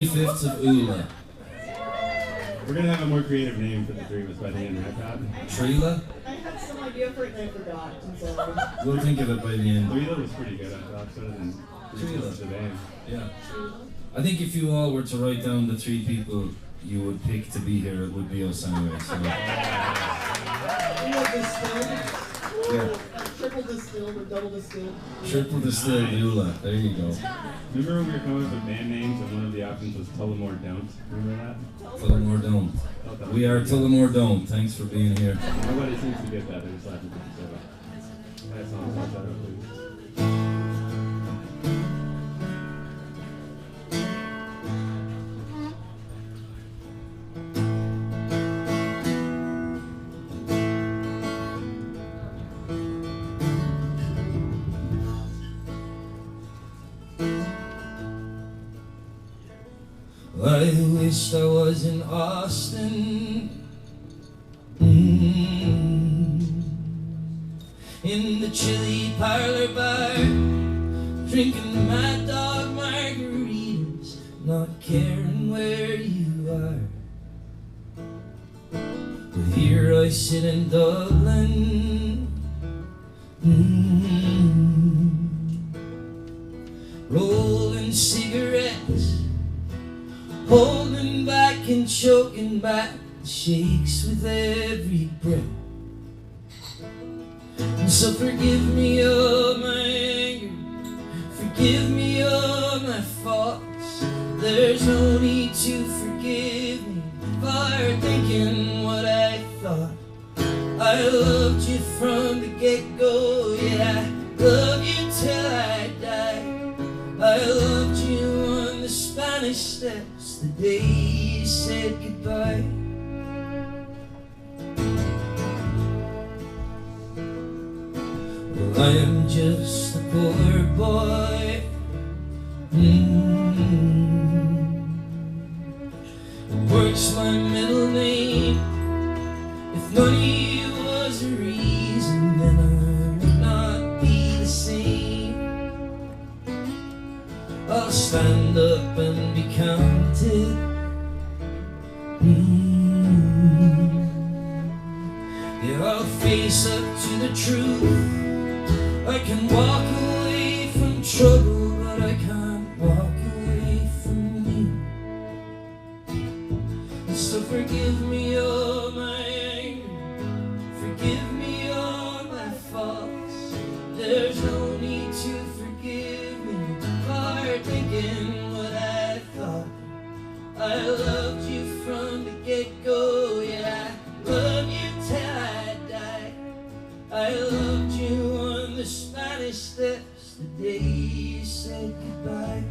3/5 of Ulla. We're gonna have a more creative name for the three of us by the end, right, Pat? Trila? I had some idea for it and I forgot. I'm sorry. We'll think of it by the end. Trila was pretty good, I thought, better than Trila. the name. Yeah. I think if you all were to write down the three people you would pick to be here, it would be us anyway. So. Yeah. Triple distilled or double distilled. Triple distilled Ulla. There you go. Remember when we were coming up with band names and one of the options was Tullamore Don't? Remember that? Tullamore Don't. We are Tullamore Don't. Thanks for being here. Nobody seems to get that. They're just laughing at each other. That song, watch that out, please. I wished I was in Austin, in the chilly parlor bar, drinking Mad Dog margaritas, not caring where you are. But here I sit in Dublin, rolling cigarettes, holding back and choking back the shakes with every breath. And so forgive me all my anger, forgive me all my faults. There's no need to forgive me for thinking what I thought. I loved you from the get-go, yeah, I love you till I die. I loved you on the Spanish Steps the day you said goodbye. Well, I am just a poor boy, Work's my middle name. If money was a reason, then I would not be the same. I'll stand up and be counted. Yeah, I'll face up to the truth. I can walk away from trouble, but I can't walk away from you. So forgive me all my anger, forgive me all my faults. There's no need to forgive me for thinking what I thought. I loved you from the get-go, yeah, I love you till I die. I loved you on the Spanish Steps the day you said goodbye.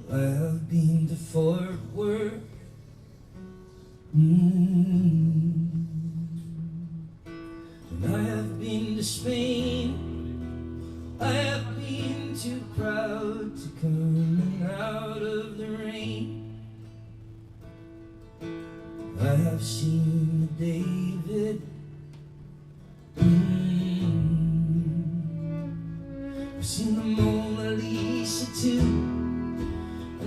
I have been to Fort Worth, and I have been to Spain. I have been too proud to come out of the rain. I have seen David, I've seen the Mona Lisa too.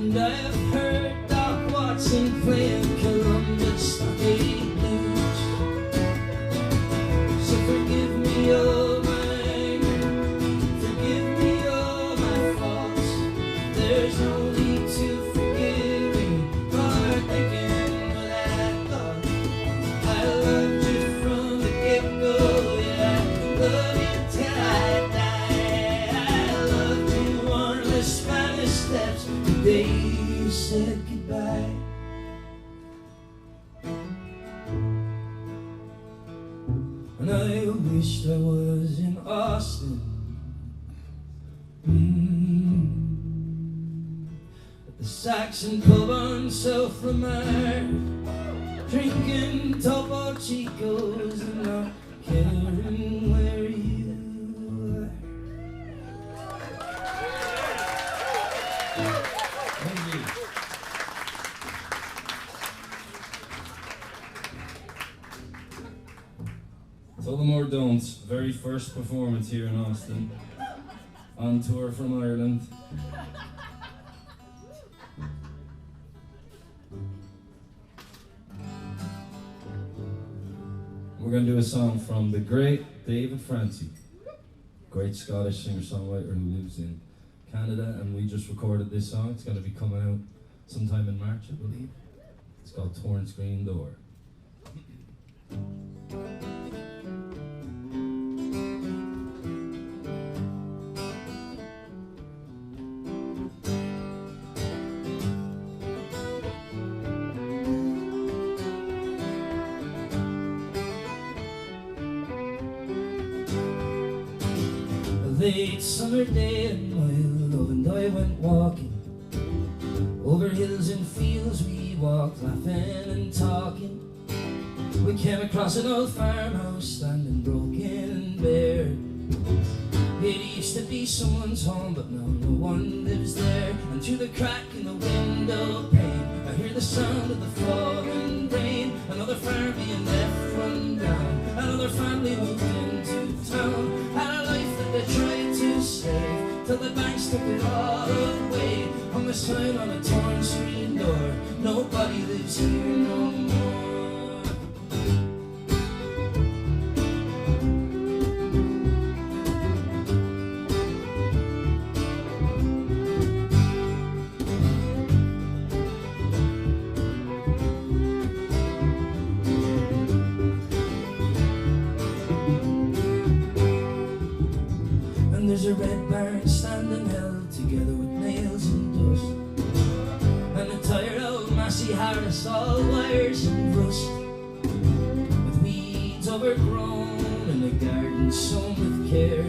And I have heard Doc Watson playing Columbus Day Blues. So forgive me all my anger, forgive me all my faults. There's no need to forgive me for thinking what I thought. I loved you from the get-go, yeah, I love you till I die. I loved you on the Spanish Steps the day you said goodbye. wished I was in Austin. At the Saxon pub on South Lamar, drinking Topo Chicos and not caring where you are. Thank you. Tullamore Don't's very first performance here in Austin, on tour from Ireland. We're going to do a song from the great David Francie, great Scottish singer-songwriter who lives in Canada, and we just recorded this song. It's going to be coming out sometime in March, I believe. It's called Torn Screen Door. Late summer day and my love and I went walking. Over hills and fields we walked, laughing and talking. We came across an old farmhouse standing broken and bare. It used to be someone's home, but now no one lives there. And through the crack in the window pane, I hear the sound of the falling rain. Another farm being left run down, another family moved into town. Had a life that they tried to save, till the banks took it all away. Hung a sign on a torn screen door, nobody lives here no more. There's a red barn standing held together with nails and dust, and a tired old Massey harness, all wires and rust, with weeds overgrown in a garden sown with care.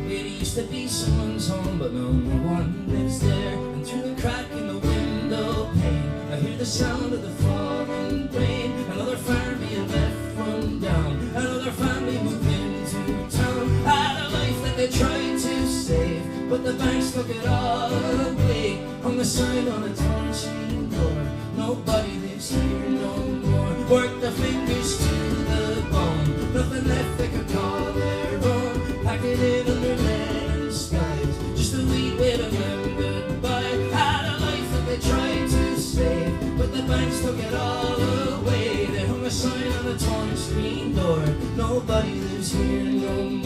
It used to be someone's home, but now no one lives there. And through the crack in the window pane, I hear the sound of the falling rain. Another farm being left run down, another family moved into town. Had a life that they tried to save, but the banks took it all away. Hung a sign on a torn screen door, nobody lives here no more. Worked their fingers to the bone, nothing left they could call their own. Pack it in under lead and skies, just a wee way to them goodbye. Had a life that they tried to save, but the banks took it all away. They hung a sign on a torn screen door, nobody lives here no more.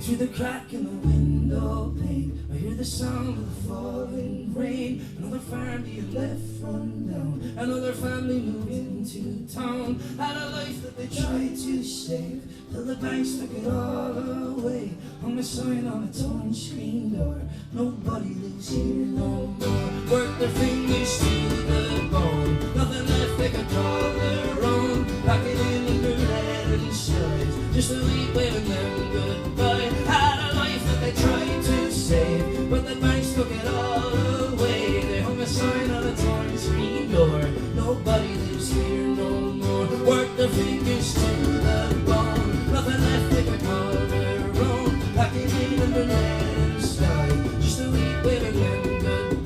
Through the crack in the window pane, I hear the sound of the falling rain. Another farm being left run down, another family moved into town. Had a life that they tried to save, till the banks took it all away. Hung a sign on a torn screen door, nobody lives here no more. Worked their fingers to the bone, nothing left they could call their own. Pack it in under lead and skies, just a wee waving them goodbye. Had a life that they tried to save, but the banks took it all away. They hung a sign on a torn screen door, nobody lives here no more. Worked their fingers to the bone, nothing left they could call their own. Pack it in under lead and sky, just a wee waving them goodbye.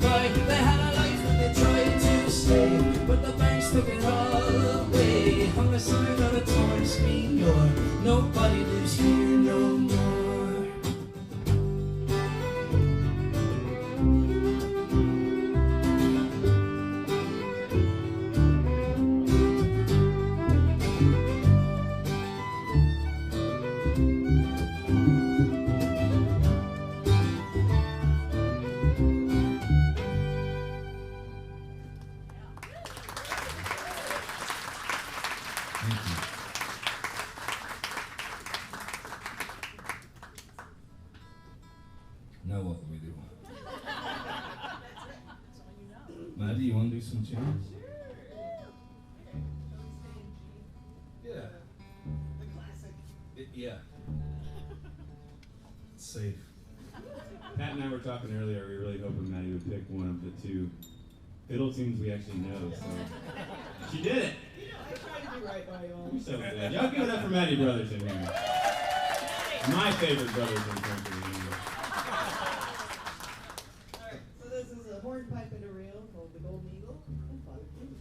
Now what do we do? Maddie, you want to do some tunes? Yeah. The classic. Yeah. It's safe. Pat and I were talking earlier, we were really hoping Maddie would pick one of the two fiddle tunes we actually know, so she did it! I try to do right by y'all. You're so good. Y'all give it up for Maddie Brothers in here. My favorite brothers in country. Alright, so this is a hornpipe and a reel called the Golden Eagle and Father Blues.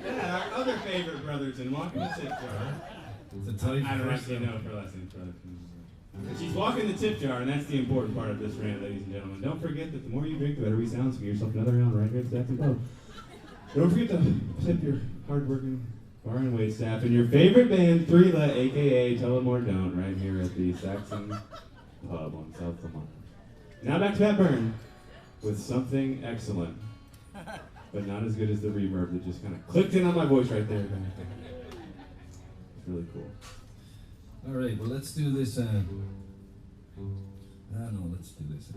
Yeah, our other favorite brothers in Walking the Tip Jar. It's a I don't actually know if her last name's brother. She's walking the tip jar, and that's the important part of this rant, ladies and gentlemen. Don't forget that the more you drink, the better we sound, so give yourself another round right here at Saxon Pub. Don't forget to tip your hard-working bar and wait staff and your favorite band, Ulla, a.k.a. Tell 'Em or Don't, right here at the Saxon Pub on South Lamont. Now back to Pat Byrne with something excellent. but not as good as the reverb that just kind of clicked in on my voice right there. It's really cool. All right, well, let's do this. No, let's do this.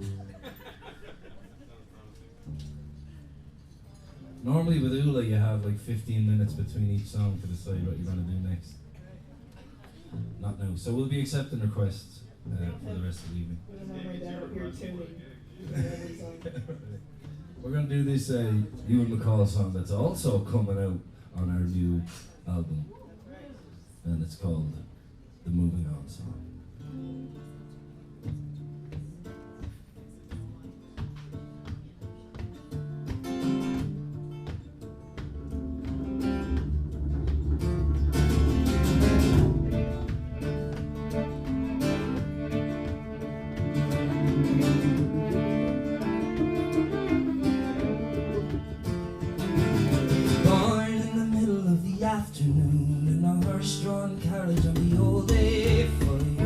Normally with Ulla, you have like 15 minutes between each song to decide what you're going to do next. Not now. So we'll be accepting requests for the rest of the evening. I'm gonna have my dad up here tuning every song. We're going to do this Ewan McCall song that's also coming out on our new album. And it's called The Moving On Song. Afternoon in a horse-drawn carriage on the old A5.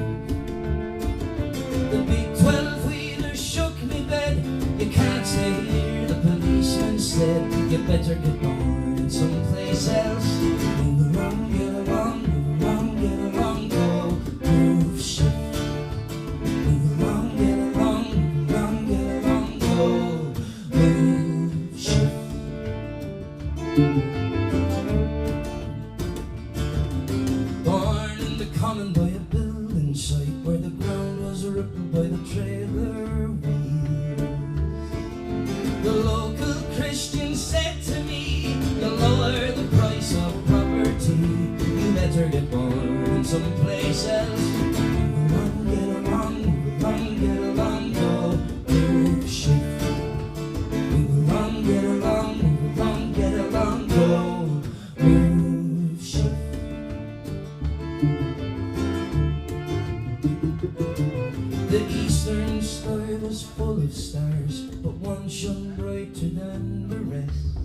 The big 12-wheeler shook me bed. You can't stay here, the policeman said. You better get going someplace else. Move along, get along, move along, get along, go. Move shift. Move along, get along, move along, get along, go. Move shift. Common by a building site where the ground was rippled by the trailer wheels. The local Christian said to me, "You'll lower the price of property. You better get born someplace else." Move along, get along, move along, get along, go. Move shift. Move along, get along, move along, get along, go. Move shift. The eastern sky was full of stars, but one shone brighter than the rest.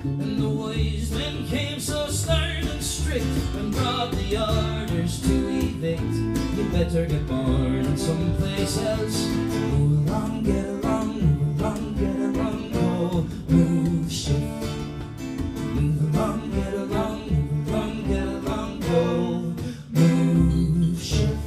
And the wise men came so stern and strict and brought the orders to evict. You better get born someplace else. Move along, get along, move along, get along, go. Move shift. Move along, get along, move along, get along, go. Move shift.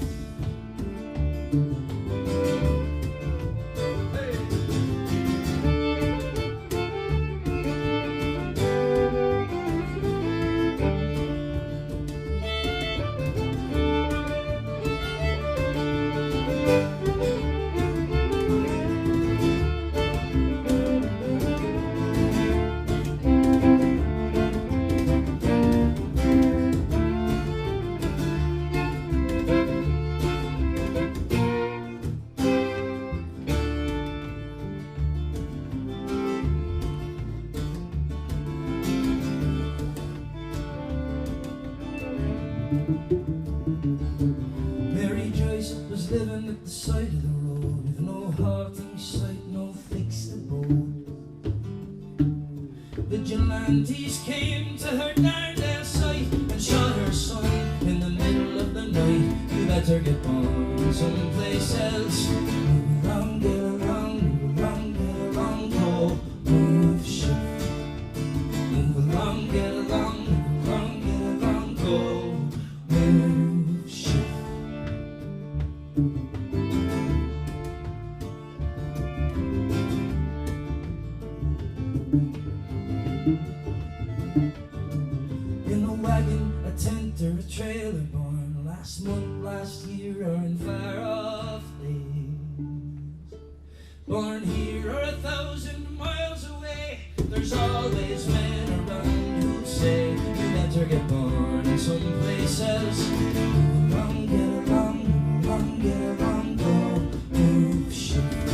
Mary Joyce was living at the side of the road with no halting sight, no fixed abode. Vigilantes came to her Darndale site and shot her son in the middle of the night. You better get born someplace else. Move along, get along, move along, get along, go. Move shift. Move along, get along, move along, get along, go. Move shift. In a wagon, a tent or a trailer, born last month, last year, or in far off days. Born here or 1,000 miles away, there's always men around who say you better get born someplace else. Move along, get along, move along, get along, go. Move shift.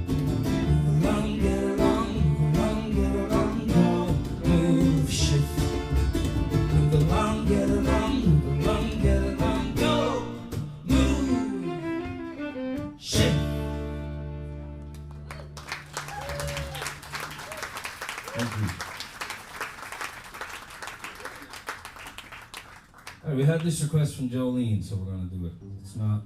Move along, get along, move along, get along, go. Move shift. Move along, get along, move along, get along, go. Move shift. Thank you. Alright, we had this request from Jolene, so we're going to do it. It's not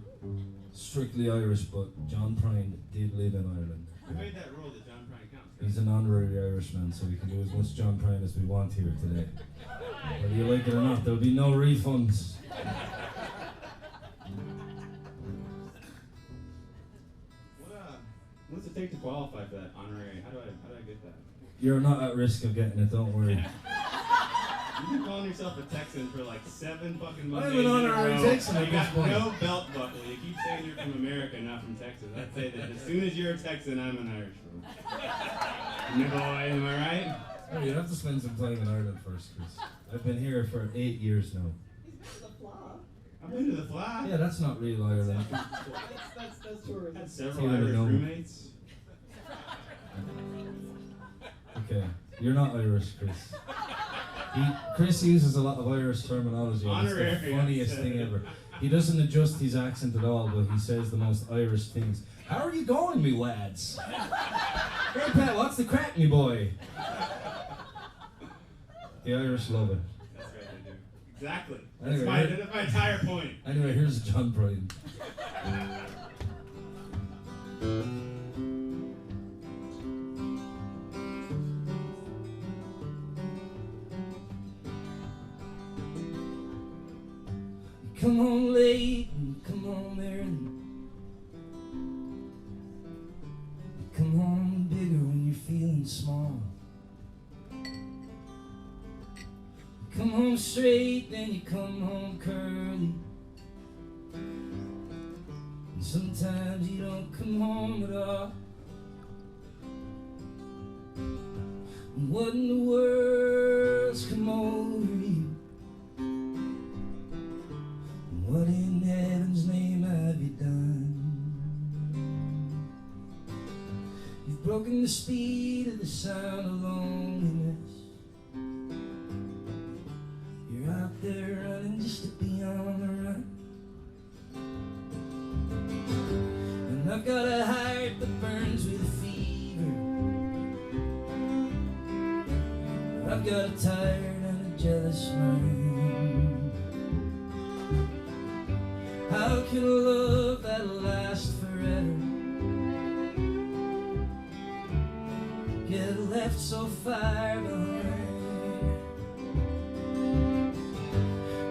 strictly Irish, but John Prine did live in Ireland. I made that rule that John Prine counts. He's an honorary Irishman, so we can do as much John Prine as we want here today. Whether you like it or not, there'll be no refunds. What's it take to qualify for that honorary? How do I get that? You're not at risk of getting it, don't worry. You've been calling yourself a Texan for like 7 fucking months. I'm an honorary Texan at You this got point. no belt buckle. You keep saying you're from America, not from Texas. I'd say that as soon as you're a Texan, I'm an Irishman. No boy, am I right? Oh, you have to spend some time in Ireland first, Chris. I've been here for 8 years now. He's been to the Flaw. I've been to the Fly. Yeah, that's not real Ireland. That's tourism. Had several Here we Irish go. roommates. Okay, you're not Irish, Chris. Chris uses a lot of Irish terminology. And it's the Honorary, funniest I'd thing say. ever. He doesn't adjust his accent at all, but he says the most Irish things. How are you going, me lads? Hey, Pat, what's the crack, me boy? The Irish love it. That's right, they do. Exactly. Anyway, That's my entire point. Anyway, here's John Prine. Come home late and come home early. Come home bigger when you're feeling small. Come home straight, then you come home curly. And sometimes you don't come home at all. And what in the world's come over you? What in heaven's name have you done? You've broken the speed of the sound of loneliness. You're out there running just to be on the run. And I've got a heart that burns with a fever. I've got a tired and a jealous mind. How can a love that lasts forever get left so far behind?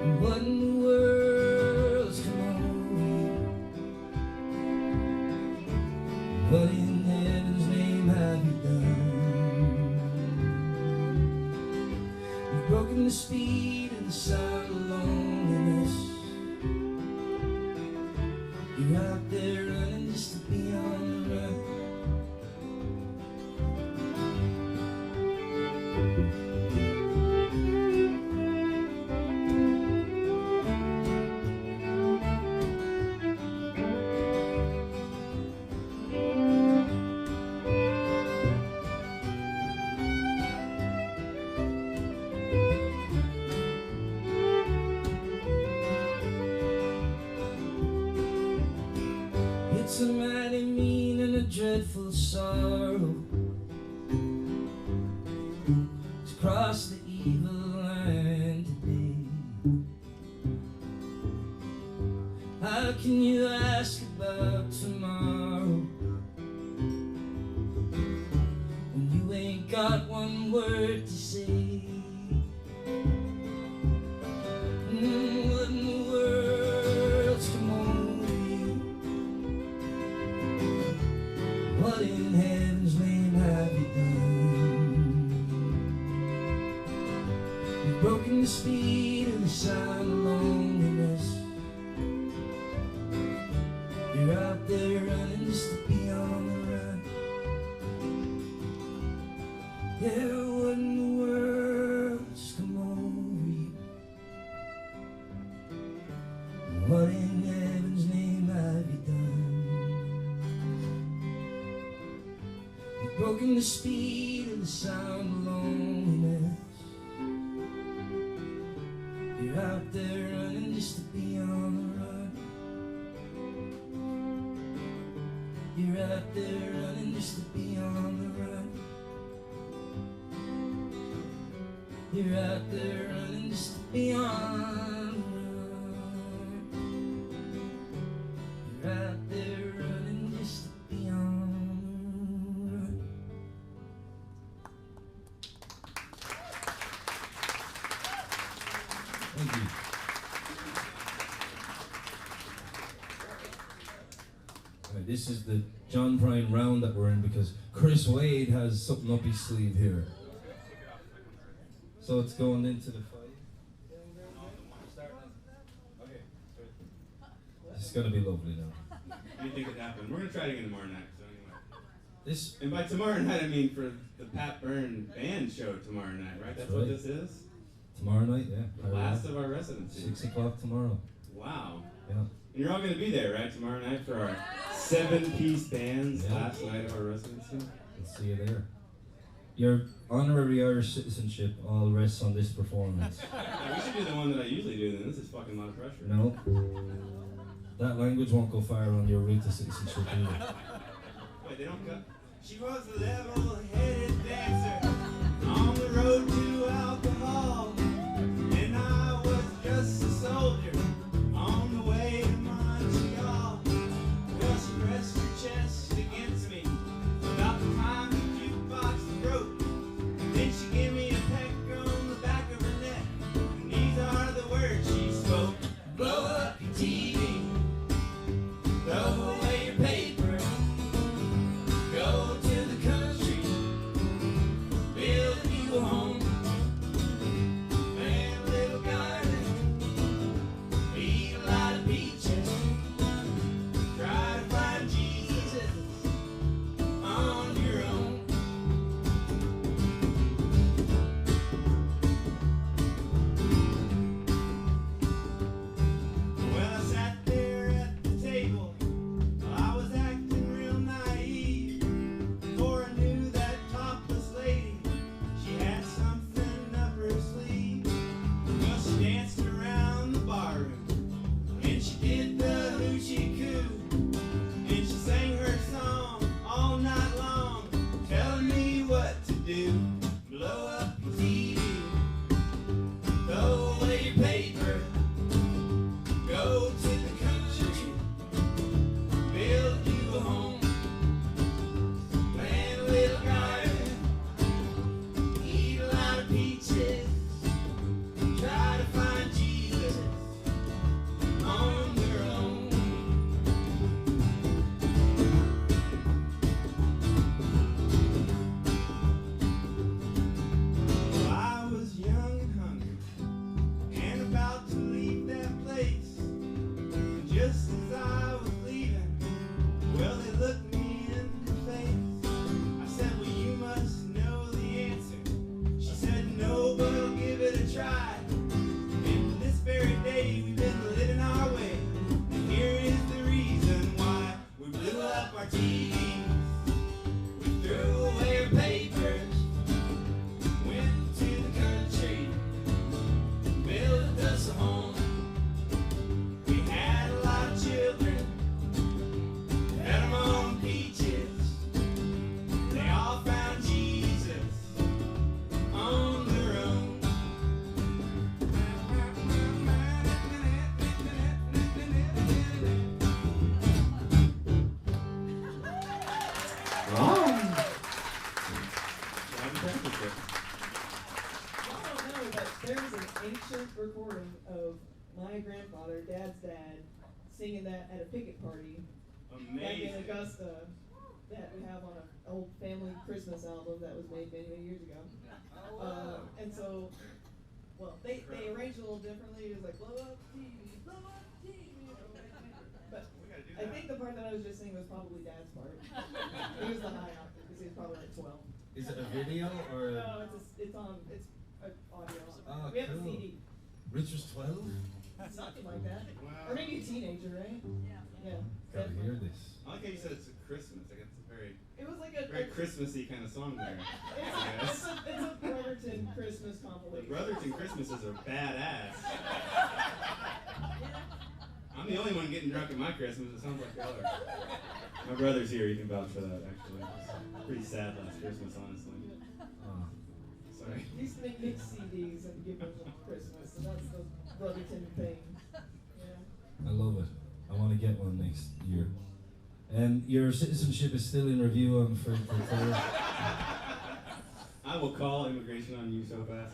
And what in the world's come over you? What in heaven's name have you done? You've broken the speed and the sound of loneliness. You're out there running just to be on the run. It's a mighty mean and a dreadful sorrow to cross the evil line today. How can you ask about tomorrow when you ain't got one word to say? What in the world's come over you? What in heaven's name have you done? You've broken the speed and the sound of loneliness. You're out there running just to be on the run. Yeah, what in the world's come over you? What in heaven's name have you done? You've broken the speed and the sound of loneliness. You're out there running just to be on the run. You're out there running just to be on the run. You're out there running just to be on the run. You're out there running just to be on the run. Thank you. Right, this is the John Prine round that we're in because Chris Wade has something up his sleeve here. So it's going into the fight. Okay. It's gonna be lovely now. What do you think could happen? We're gonna try it again tomorrow night. So anyway. This And by tomorrow night, I mean for the Pat Byrne band show tomorrow night, right? That's what right. this is? tomorrow night, yeah. The last of our residency. 6 o'clock tomorrow. Wow. Yeah. And you're all going to be there, right, tomorrow night for our 7-piece band's Yeah. last night of our residency? We'll see you there. Your honorary Irish citizenship all rests on this performance. Yeah, we should do the one that I usually do then. This is fucking a lot of pressure. No. That language won't go far on your route to citizenship either. Wait, they don't cut? She was a level-headed dancer on the road to alcohol, and I was just a soldier on the way to Montreal. Well, she pressed her chest against me about the time the jukebox broke. Then she gave me a peck on the back of her neck, and these are the words she spoke. Blow up your TV, throw away your paper, go to the country, build you a home, plant a little garden, eat a lot of peaches, try to find Jesus on your own. Well, I sat there at the table, I was acting real naive, before I knew that topless lady, she had something up her sleeve. Well, she danced around the barroom, and she did the hoochie coo, and she sang her song all night long, telling me what to do. Blow up your TV, throw away your paper, go to the country, build you a home, plant a little garden, eat a lot of peaches, try to find Jesus on your own. Well, I was young and hungry and about to leave that place. And just as I was leaving, well, they looked me in the face. I said, well, you must know the answer. She said, no, but I'll give it a try. And this very day, we've been living our way. And here is the reason why. We blew up our TVs. We threw away our papers. Went to the country. Built us a home. We had a lot of children. Had them on peaches. They all found Jesus on their own. I don't know, but there's an ancient recording of my grandfather, Dad's dad, singing that at a picket party back in Amazing. Augusta that we have on an old family Christmas album that was made many, many years ago. And so, well, they arranged it a little differently. It was like, blow up TV, blow up TV. But We gotta do I that. think the part that I was just singing was probably Dad's part. It was the high octave because he was probably like 12. Is it a video or? No, it's audio. Oh, We have a cool. CD. Rich was 12? Something like that. Wow. Or maybe a teenager, right? Yeah. Gotta definitely. hear this. I like how you said it's a Christmas. Like it's a very, It was like a very Christmassy kind of song there. it's a Brotherton Christmas The compilation. Brotherton Christmases are badass. I'm the only one getting drunk at my Christmas. It sounds like y'all are. My brother's here. He can vouch for that. Actually, it was pretty sad last Christmas, honestly. Sorry. Used to make mixed CDs and give them for Christmas, so that's the Brotherton thing. Yeah. I love it. I want to get one next year. And your citizenship is still in review on for I I will call immigration on you so fast.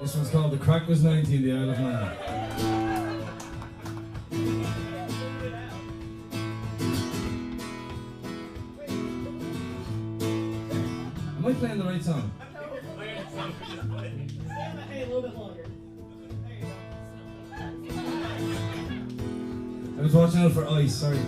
This one's called The Crack Was 19, the Isle of Man. Am I playing the right song? Hey, a little bit longer. There you go. I was watching out for ice, sorry.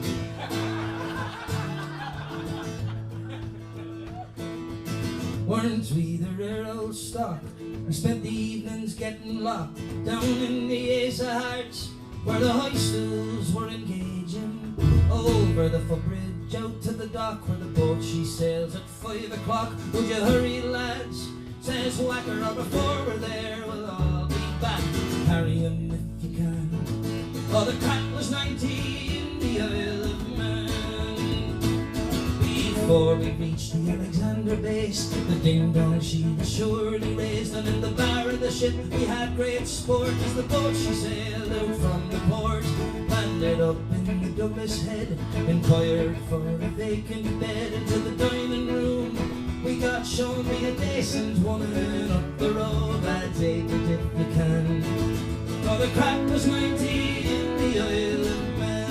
Weren't we the rare old stock? I spent the evenings getting locked down in the Ace of Hearts, where the high stools were engaging. Over the footbridge out to the dock, where the boat she sails at 5 o'clock. Would you hurry, lads? Says Whacker, or before we're there we'll all be back. Carry 'em if you can. Oh, the crack was 90 in the Isle of Man. Before we reached the Alexander base, the ding-dong she was surely raised. And in the bar of the ship we had great sport, as the boat she sailed out from the port. Landed up in the Douglas Head, inquired for a vacant bed. Into the dining room we got shown me a decent woman up the road. Lads, take it if you can. Oh, the crack was 90 in the Isle of Man.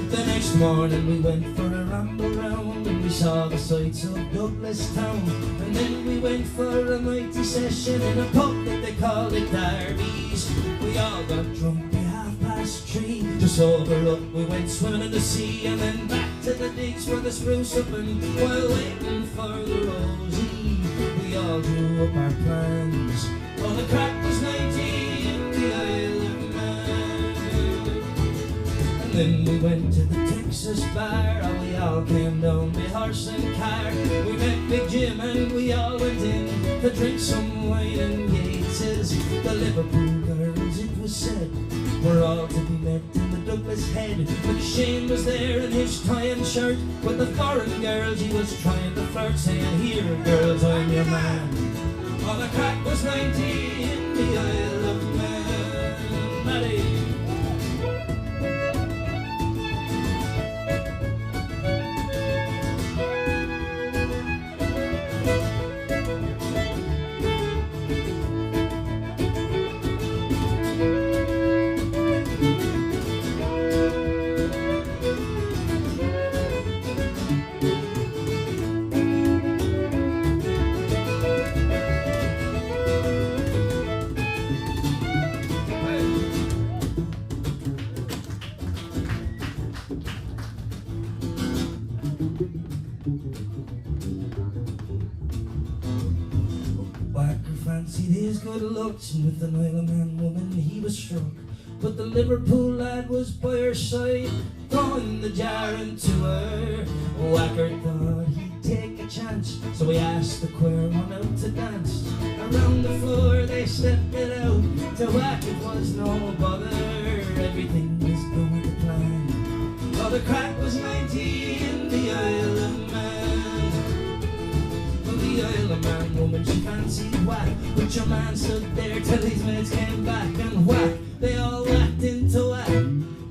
The next morning we went for a ramble round, and we saw the sights of Douglas town. And then we went for a mighty session in a pub that they called it Darby's. We all got drunk by 3:30. To sober up we went swimming in the sea, and then back to the digs for the spruce up. And while waiting for the Rosie, we all drew up our plans. Oh, the crack was 90 in the Isle of Man. And then we went to the Texas bar, and we all came down by horse and car. We met Big Jim and we all went in to drink some wine and Yates's. The Liverpool girls, it was said, were all to be met in the Douglas Head. But Shane was there in his tie and shirt, with the foreign girls he was trying to flirt, saying, "Here, girls, I'm your man." Oh, the crack was 90 in the Isle of Man. Matty. Whacker fancied his good looks, and with an Isle of Man woman he was struck. But the Liverpool lad was by her side, throwing the jar into her. Whacker thought he'd take a chance, so he asked the queer one out to dance. Around the floor they stepped it out, to Whack it was no bother. Everything was going to plan. Oh, the crack was 90 in the Isle of Man. Well, the Isle of Man woman, she fancied Whack, but your man stood there till his mates came back. And whack, they all whacked into Whack.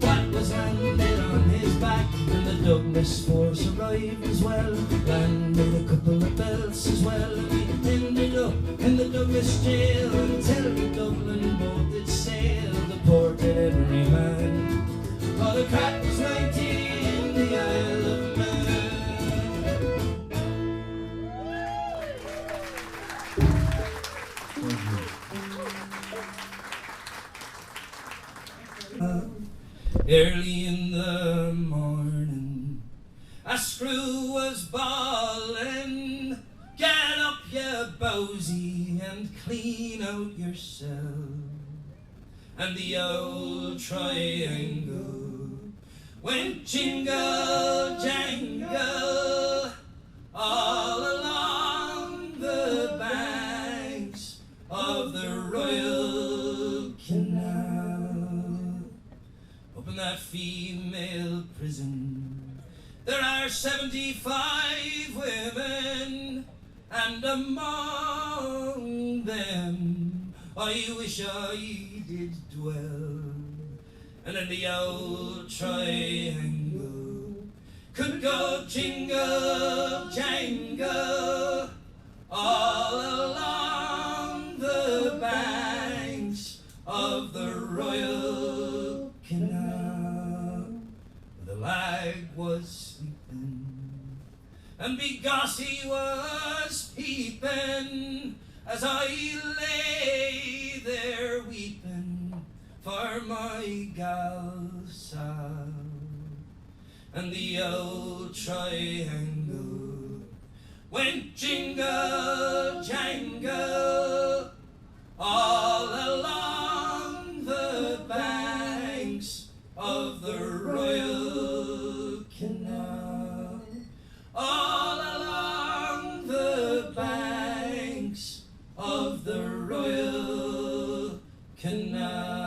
Whack was landed on his back, and the Douglas force arrived as well. Landed a couple of belts as well, and we ended up in the Douglas jail until the Dublin boat did sail, deported every man. Oh, the crack was 90 in the Isle of Man. Early in the morning, a screw was bawling. Get up, you bowsy, and clean out yourself. And the old triangle went jingle jangle all along the banks of the Royal Canal. Up in that female prison there are 75 women, and among them I wish I did dwell. And in the old triangle could go jingle jangle all along the banks of the Royal Canal. The lag was sleeping and me Gossie was peeping as I lay there weeping for my gal Sal. And the old triangle went jingle jangle all along the banks of the Royal Canal, all along the banks of the Royal Canal.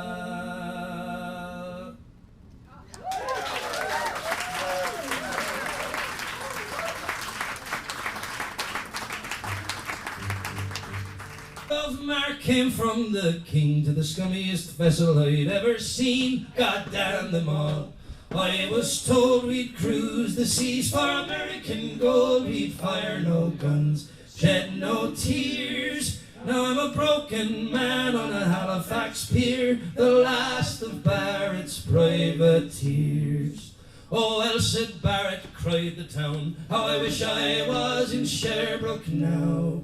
Of Mark came from the king to the scummiest vessel I'd ever seen. God damn them all. I was told we'd cruise the seas for American gold. We'd fire no guns, shed no tears. Now I'm a broken man on a Halifax pier, the last of Barrett's privateers. Oh, well, said Barrett, cried the town, how I wish I was in Sherbrooke now.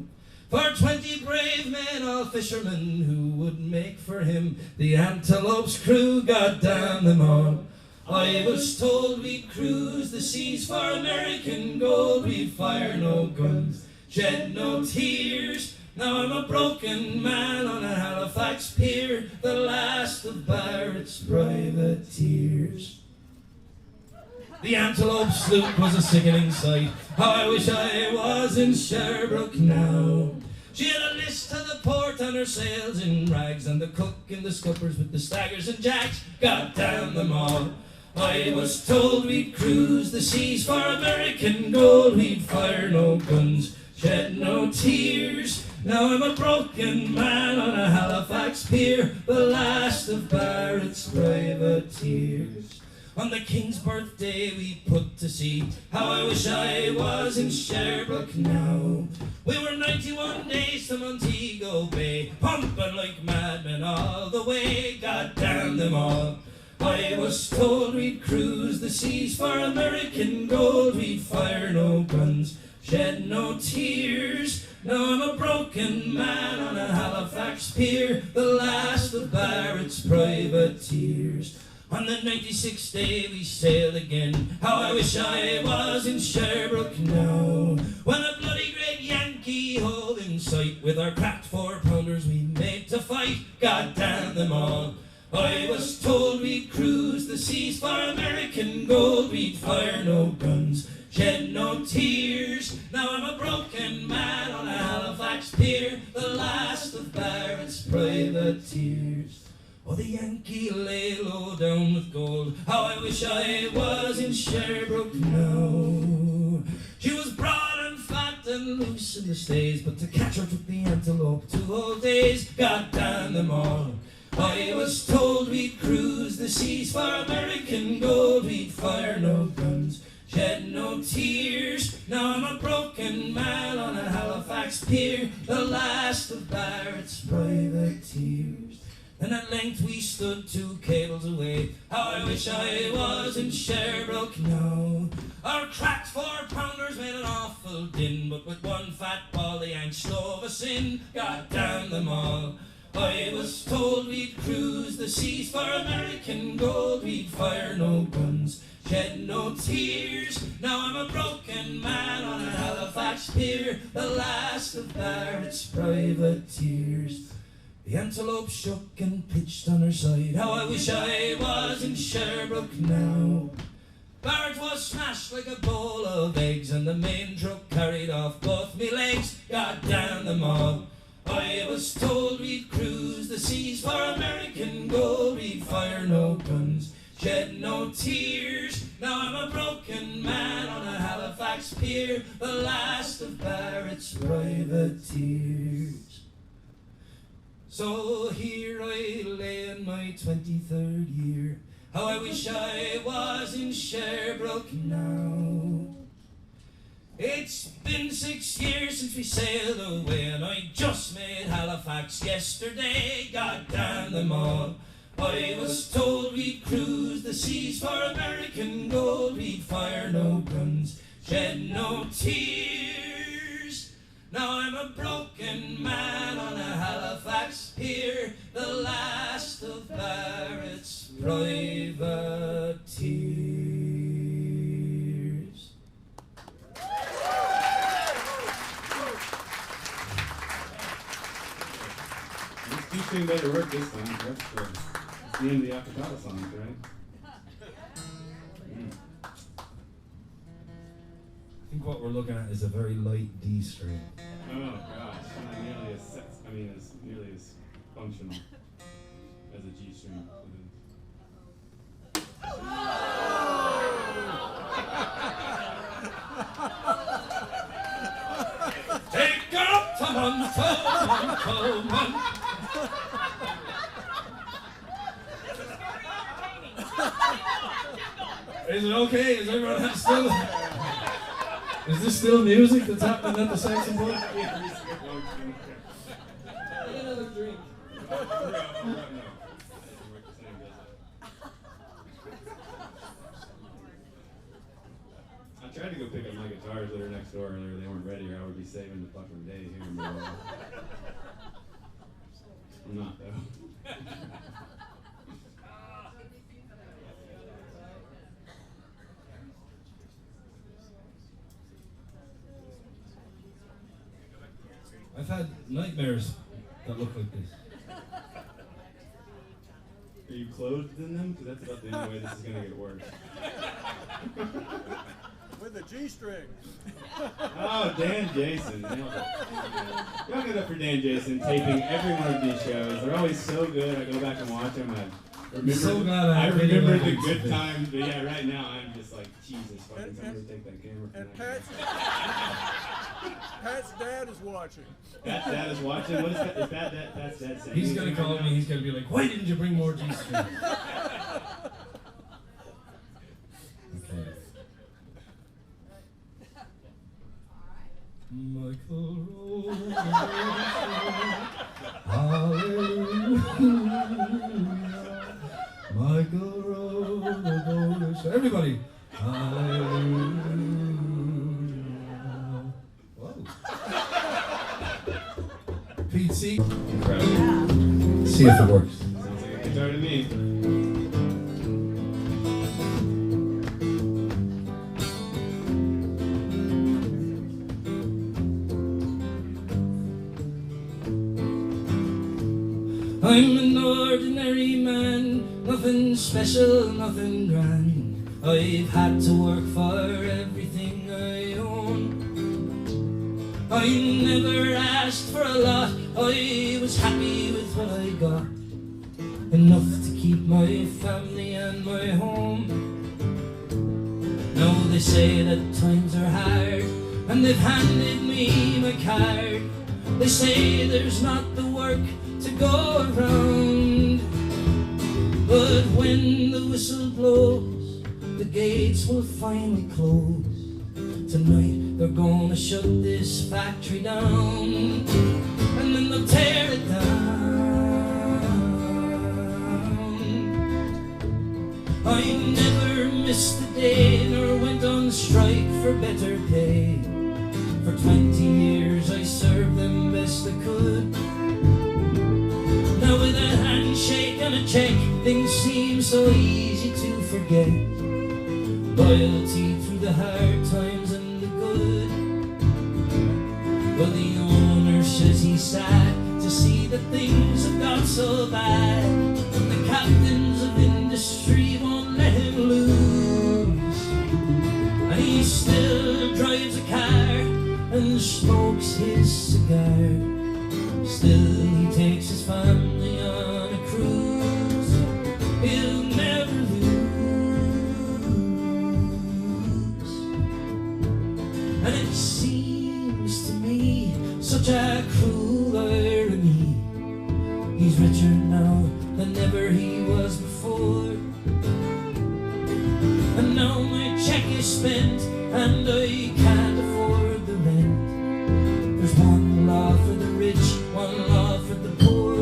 For 20 brave men, all fishermen, who would make for him the Antelope's crew, God damn them all. I was told we'd cruise the seas for American gold. We'd fire no guns, shed no tears. Now I'm a broken man on a Halifax pier, the last of Barrett's privateers. The Antelope sloop was a sickening sight. How I wish I was in Sherbrooke now. She had a list to the port and her sails in rags, and the cook in the scuppers with the staggers and jacks. God damn them all. I was told we'd cruise the seas for American gold. We'd fire no guns, shed no tears. Now I'm a broken man on a Halifax pier, the last of Barrett's privateers. On the King's birthday we put to sea. How I wish I was in Sherbrooke now. We were 91 days to Montego Bay, pumping like madmen all the way. God damn them all. I was told we'd cruise the seas for American gold. We'd fire no guns, shed no tears. Now I'm a broken man on a Halifax pier, the last of Barrett's privateers. On the 96th day we sailed again. How I wish I was in Sherbrooke now. When a bloody great Yankee hove in sight, with our cracked 4-pounders we made to fight. God damn them all. I was told we'd cruise the seas for American gold. We'd fire no guns, shed no tears. Now I'm a broken man on a Halifax pier, the last of Barrett's privateers. Oh, the Yankee lay low down with gold. How I wish I was in Sherbrooke now. She was broad and fat and loose in the stays, but to catch her took the Antelope 2 whole days. God damn them all. I was told we'd cruise the seas for American gold. We'd fire no guns, shed no tears. Now I'm a broken man on a Halifax pier, the last of Barrett's privateers. And at length we stood 2 cables away. How I wish I was in Sherbrooke now. Our cracked 4-pounders made an awful din, but with one fat ball the Yanks stove us in. God damn them all. I was told we'd cruise the seas for American gold. We'd fire no guns, shed no tears. Now I'm a broken man on a Halifax pier, the last of Barrett's privateers. The Antelope shook and pitched on her side. How I wish I was in Sherbrooke now. Barrett was smashed like a bowl of eggs, and the main truck carried off both me legs. God damn them all. I was told we'd cruise the seas for American gold. We'd fire no guns, shed no tears. Now I'm a broken man on a Halifax pier, the last of Barrett's privateers. So here I lay in my 23rd year, How I wish I was in Sherbrooke now. It's been 6 years since we sailed away, and I just made Halifax yesterday. God damn them all. I was told we'd cruise the seas for American gold. We'd fire no guns, shed no tears. Now I'm a broken man on a Halifax pier, the last of Barrett's privateers. This G-string better work this time. That's the end of the acapella songs, right? I think what we're looking at is a very light D string. Oh gosh, not nearly as nearly as functional as a G string. Take up the man. Is it okay? Is everyone still? Is this still music that's happening at the Saxon Pub? Get another drink. I tried to go pick up my guitars that are next door earlier. They weren't ready, or I would be saving the fucking day here in Milwaukee. I'm not though. I've had nightmares that look like this. Are you clothed in them? Because that's about the only way this is going to get worse. With a G-string. Oh, Dan Jason. Nailed it. Y'all give it up for Dan Jason taping every one of these shows. They're always so good. I go back and watch them. I remember the good times. But yeah, right now I'm just like, Jesus, fucking somebody take that camera from And that Pat's dad is watching. Pat's dad is watching? What is that? Is that Pat's dad saying? He's gonna call me, he's gonna be like, why didn't you bring more G-strings? Okay. Michael Rose, hallelujah. Michael Rose, everybody, hallelujah. Whoa. Pete, see? Incredible. See if it works. Sounds like a guitar to me. I'm an ordinary man, nothing special, nothing grand. I've had to work for everything I own. I never asked for a lot, I was happy with what I got. Enough to keep my family and my home. Now they say that times are hard, and they've handed me my card. They say there's not the work to go around, but when the whistle blows, the gates will finally close. Tonight they're gonna shut this factory down, and then they'll tear it down. I never missed a day, nor went on strike for better pay. For 20 years I served them best I could. Now with a handshake and a check, things seem so easy to forget. Loyalty through the hard times and the good. Well, the owner says he's sad to see that things have got so bad, and the captains of industry won't let him lose. And he still drives a car and smokes his cigar. Still he takes his family on a cruise. He'll never lose. And it seems to me such a cruel irony. He's richer now than ever he was before. and now my check is spent, and I can't afford the rent. There's one law for the rich, one law for the poor,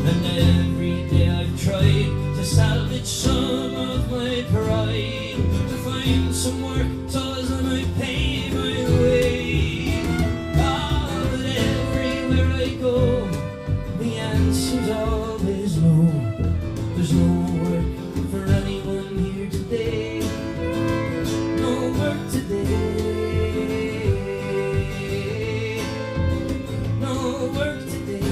and every day I've tried to salvage some of my pride, to find some work so as I might pay my way. Ah, but everywhere I go, the answer's always no. There's no work for anyone here today. No work today. No work today.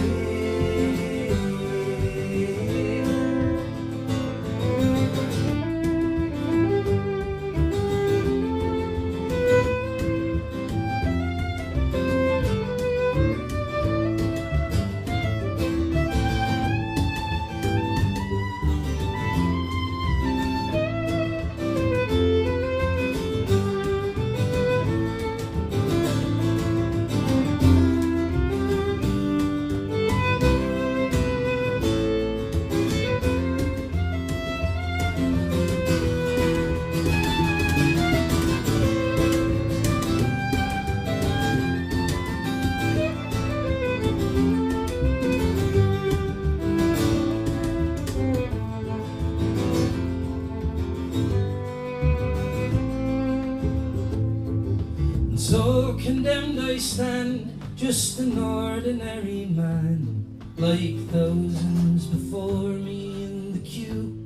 So condemned I stand, just an ordinary man, like thousands before me in the queue.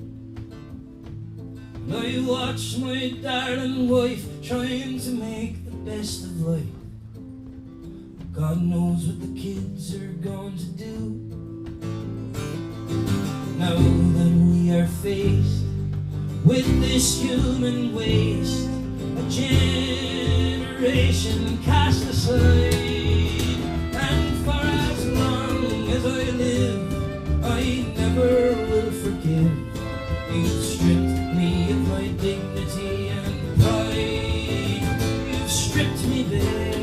And I watch my darling wife trying to make the best of life. God knows what the kids are going to do. Now that we are faced with this human waste, a generation cast aside, and for as long as I live, I never will forgive. You've stripped me of my dignity and pride. You've stripped me bare.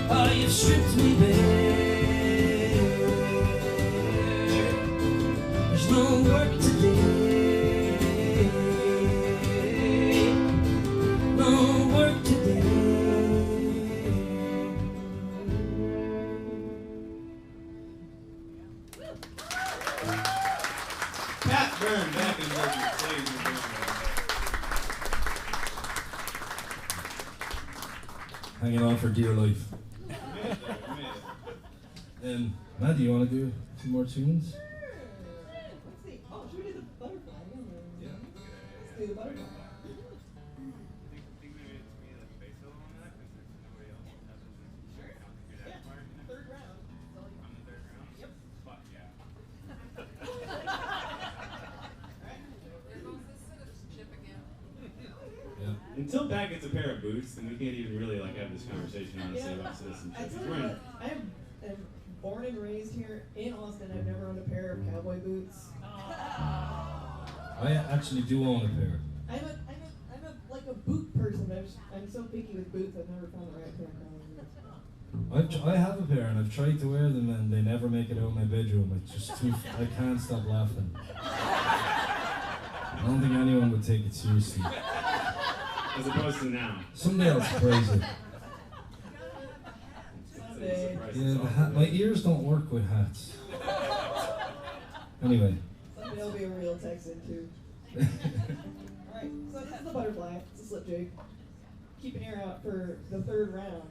Ah, you've stripped me bare. There's no work today. Burn back and work your slaves. Hanging on for dear life. Matt, do you want to do 2 more tunes? Let's see. Oh, should we do the butterfly? Yeah. Let's do the butterfly. Third round. I'm the third round? Yep. Fuck yeah. Until Pat gets a pair of boots, then we can't even really like have this conversation honestly about citizenship. I tell you what, I am born and raised here in Austin. I've never owned a pair of cowboy boots. I actually do own a pair. I'm like a boot person, but I'm so picky with boots. I've never found the right pair of cowboy boots. I have a pair and I've tried to wear them and they never make it out of my bedroom. It's just too. I can't stop laughing. I don't think anyone would take it seriously. As opposed to now. Someday I'll surprise you. Someday. Yeah, the my ears don't work with hats. Anyway. Someday I'll be a real Texan too. Alright, so this is the butterfly. It's a slip jig. Keep an ear out for the third round.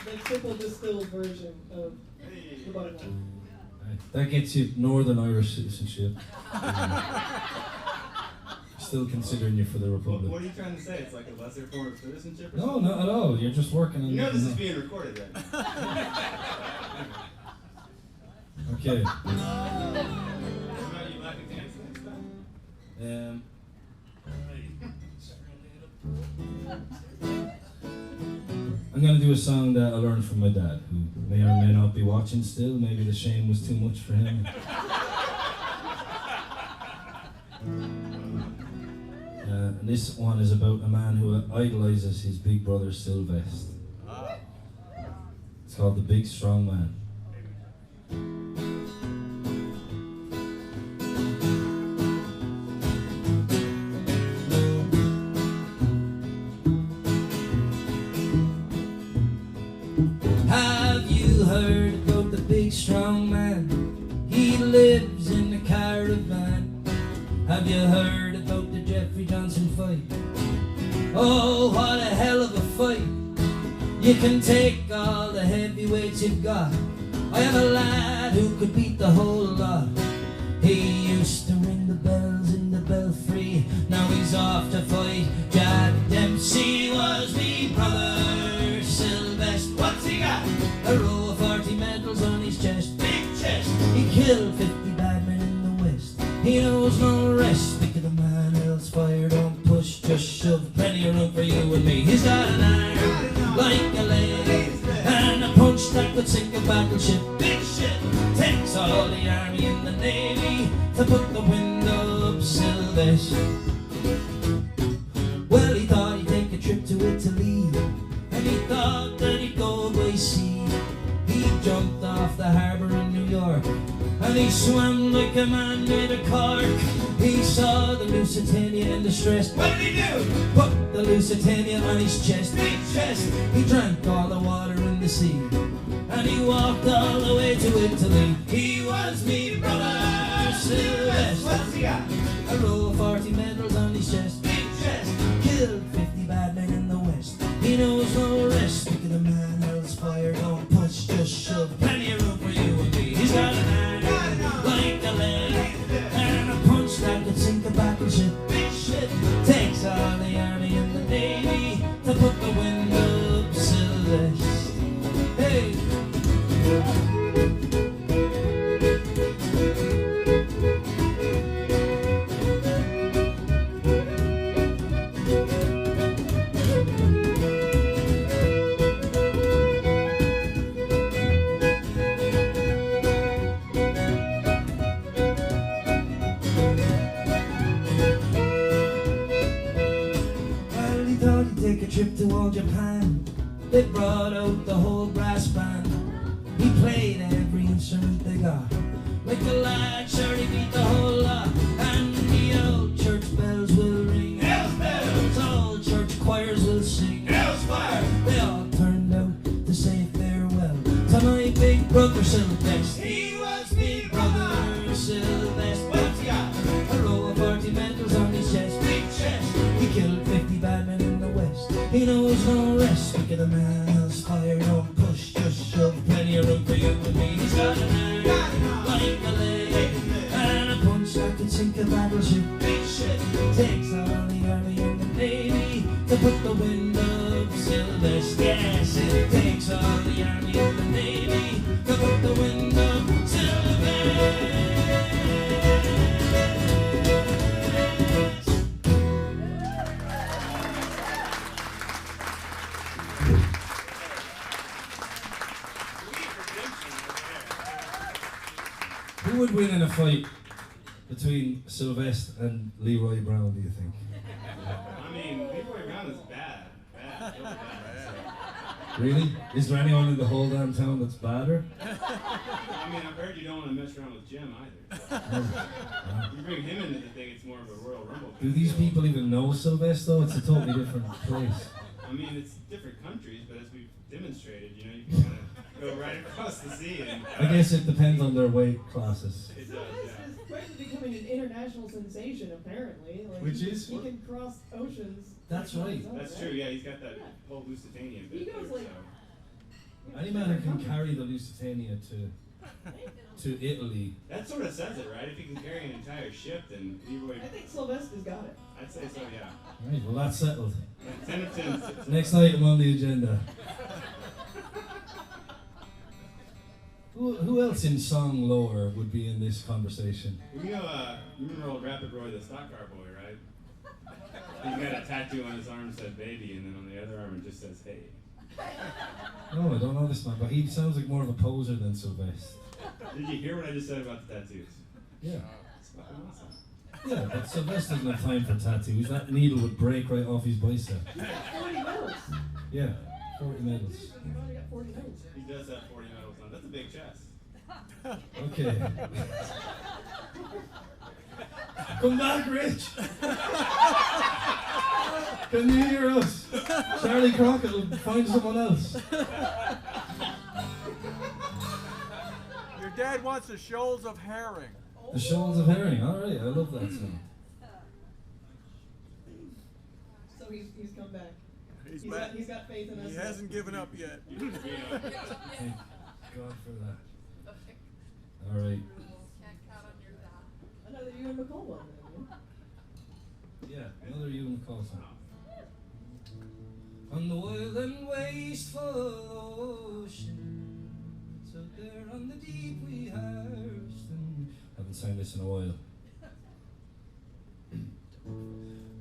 The triple distilled version of the butterfly. That gets you Northern Irish citizenship. Still considering you for the Republic. What are you trying to say? It's like a lesser form of citizenship or No, something? not at all. You're just working on. You know this is being recorded right now. Okay. What about you Latin dance next time? I'm gonna do a song that I learned from my dad, who may or may not be watching still. Maybe the shame was too much for him. And this one is about a man who idolizes his big brother Sylvester. It's called The Big Strong Man. Have you heard about the big strong man? He lives in a caravan. Have you heard about the Jeffrey Johnson fight? Oh, what a hell of a fight. You can take all the heavyweights you've got. I have a lad who could beat the whole lot. He used to ring the bells in the belfry. Now he's off to fight Jack Dempsey. Was me brother Sylvester. What's he got? A row of 40 medals on his chest. Big chest. He killed 50 bad men in the West. He knows no rest. Pick of the man, else fire, don't push, just shove. Plenty of room for you and me. He's got an iron like a leg, and a punch that could sink a battleship. Big shit. Takes all the army and the navy to put the wind up Sylvester. Well, he thought he'd take a trip to Italy, and he thought that he'd go by sea. He jumped off the harbour in New York, and he swam like a man made of cork. He saw the Lusitania in distress. What did he do? Put the Lusitania on his chest. Big chest. He drank all the water in the sea, and he walked all the way to Italy. He was me brother Sylvester. What's he got? A row of 40 medals on his chest. Big chest. Killed 50 bad men in the West. He knows no rest. Pick of the man, else fire, don't push, just shove. Plenty of room for you and me. He's got an iron like a leg, and a punch that could sink a battleship. Big shit. Takes all the army and the navy to put the wind up Sylvester. Hey! Well, he thought he'd take a trip to all Japan. They brought out the whole brass band. He played every instrument they got. Like a lad, sure he beat the whole lot. And the old church bells will ring. Hell's bells! All church choirs will sing. Hell's fire! They all turned out to say farewell to my big brother Sylvester. He was me brother Sylvester. What's he got? A row of 40 medals on his chest. Big chest. He killed 50 He knows no rest, wicked a man else fire, don't push, just shove, plenty of room for you and me. He's got an arm like a leg, and a punch that could sink a battleship. Big shit takes all the army and the navy to put the wind of Sylvester. Yes, it takes all the army and the navy to put the wind of Sylvester. Who would win in a fight between Sylvester and Leroy Brown, do you think? I mean, Leroy Brown is bad. Bad. Real bad. Really? Is there anyone in the whole damn town that's badder? I mean, I've heard you don't want to mess around with Jim either. You bring him into the thing, it's more of a Royal Rumble. Do these people even know Sylvester? It's a totally different place. I mean, it's different countries, but as we've demonstrated, you know, you can kind of go right across the sea. And, I guess it depends on their weight classes. it does, Sylvester yeah. is quickly becoming an international sensation, apparently. Like, Which is? he can cross oceans. That's like, on right. his own, That's right? true, yeah, he's got that Yeah. whole Lusitanian bit He goes there, like- so. Any man who can carry the Lusitania to Italy. That sort of says it, right? If you can carry an entire ship, then Leroy, I think Sylvester's got it. I'd say so, yeah. Right, well that's settled. 10 of 10. Next item on the agenda. Who else in song lore would be in this conversation? You know, you remember old Rapid Roy, the stock car boy, right? He's got a tattoo on his arm that says baby, and then on the other arm it just says hey. No, I don't know this man, but he sounds like more of a poser than Sylvester. Did you hear what I just said about the tattoos? Yeah. It's fucking awesome. Yeah, but Sylvester doesn't have time for tattoos. That needle would break right off his bicep. 40 medals. Yeah, 40 medals. He's already got 40 medals. He does have 40 medals on. That's a big chest. Okay. Come back, Rich! Can you hear us? Charlie Crockett will find someone else. Your dad wants the shoals of herring. The Shoals of Herring. Alright, I love that song. So he's come back. He's back. He's got faith in us. He hasn't given up yet. Thank God for that. Alright. Another you and McCall one. Then, Yeah, another Ewan McCall song. On the wild and wasteful ocean, it's out there on the deep we harvest. Haven't sang this in a while.